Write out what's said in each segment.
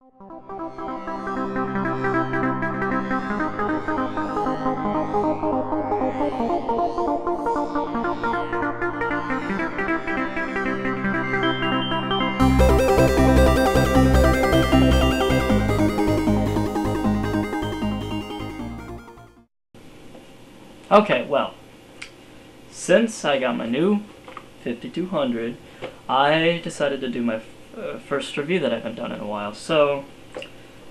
Okay, well, since I got my new 5200, I decided to do my first review that I haven't done in a while. So, I'm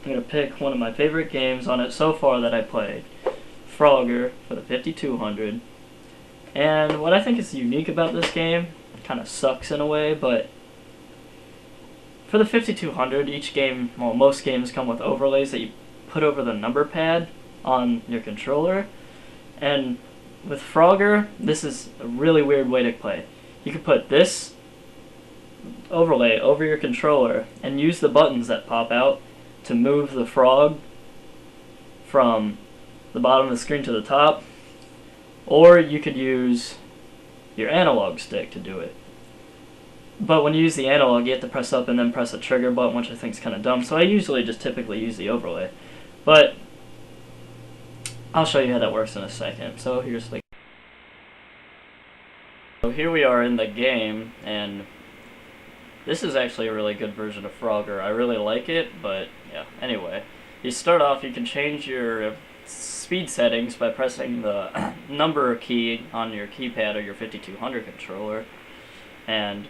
going to pick one of my favorite games on it so far that I played, Frogger, for the 5200. And what I think is unique about this game, kind of sucks in a way, but for the 5200, each game, well, most games come with overlays that you put over the number pad on your controller. And with Frogger, this is a really weird way to play. You can put this overlay over your controller and use the buttons that pop out to move the frog from the bottom of the screen to the top, or you could use your analog stick to do it. But when you use the analog, you have to press up and then press a trigger button, which I think is kind of dumb, so I usually just typically use the overlay. But I'll show you how that works in a second. So here we are in the game, and this is actually a really good version of Frogger. I really like it, but yeah. Anyway, you start off, you can change your speed settings by pressing the number key on your keypad or your 5200 controller, and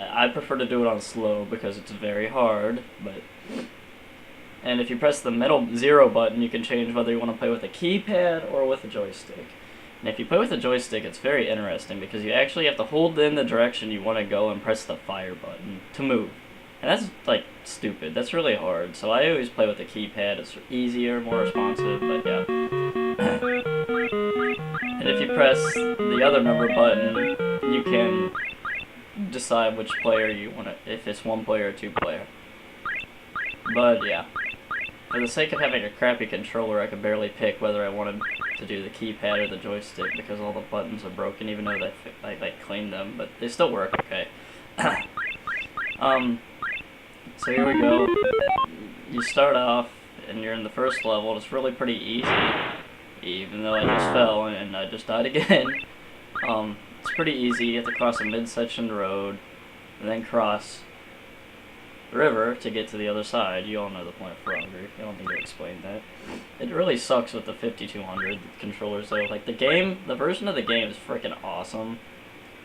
I prefer to do it on slow because it's very hard, and if you press the middle 0 button, you can change whether you want to play with a keypad or with a joystick. And if you play with a joystick, it's very interesting because you actually have to hold in the direction you want to go and press the fire button to move. And that's, like, stupid. That's really hard. So I always play with the keypad. It's easier, more responsive, but yeah. And if you press the other number button, you can decide which player you want to, if it's one player or two player. But yeah. For the sake of having a crappy controller, I could barely pick whether I wanted to do the keypad or the joystick because all the buttons are broken, even though they cleaned them, but they still work okay. So here we go. You start off, and you're in the first level. It's really pretty easy, even though I just fell and I just died again. It's pretty easy. You have to cross a mid-section road, and then cross river to get to the other side. You all know the point of Frogger. I don't need to explain that. It really sucks with the 5200 controllers though. Like the version of the game is freaking awesome.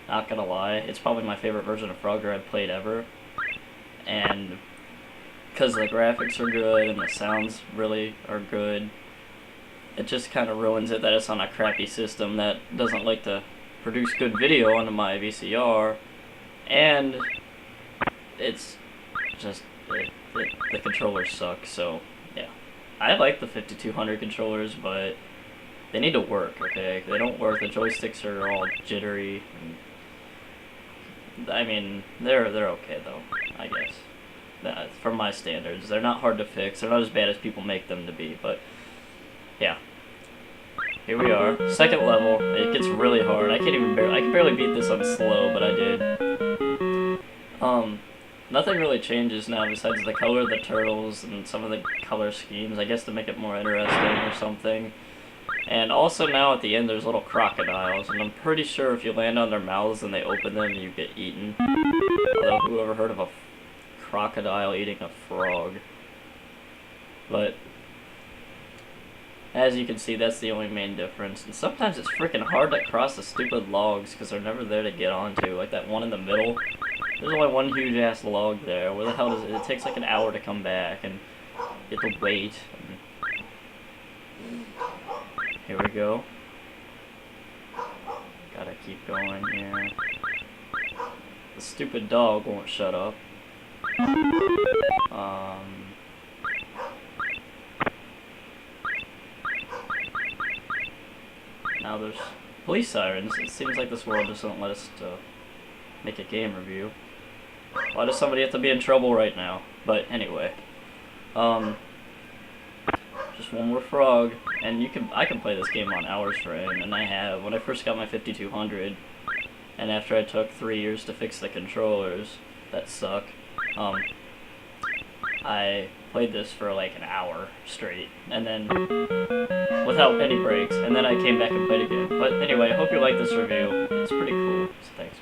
Not gonna lie, it's probably my favorite version of Frogger I've played ever. And because the graphics are good and the sounds really are good, it just kind of ruins it that it's on a crappy system that doesn't like to produce good video onto my VCR, and it's just the controllers suck. So yeah, I like the 5200 controllers, but they need to work. Okay, they don't work. The joysticks are all jittery. I mean, they're okay though, I guess. For my standards, they're not hard to fix. They're not as bad as people make them to be. But yeah, here we are, second level. It gets really hard. I can barely beat this on slow, but I did. Nothing really changes now besides the color of the turtles and some of the color schemes, I guess to make it more interesting or something. And also now at the end there's little crocodiles, and I'm pretty sure if you land on their mouths and they open them, you get eaten. Although who ever heard of a crocodile eating a frog? But as you can see, that's the only main difference. And sometimes it's freaking hard to cross the stupid logs because they're never there to get onto. Like that one in the middle. There's only one huge ass log there. Where the hell does it? It takes like an hour to come back, and you have to wait. Here we go. Gotta keep going here. The stupid dog won't shut up. Now there's police sirens. It seems like this world just doesn't let us make a game review. Why does somebody have to be in trouble right now? But anyway, just one more frog, and I can play this game on hours for end, and I have. When I first got my 5200, and after I took 3 years to fix the controllers that suck, I played this for like an hour straight, and then without any breaks, and then I came back and played again. But anyway, I hope you like this review. It's pretty cool, so thanks.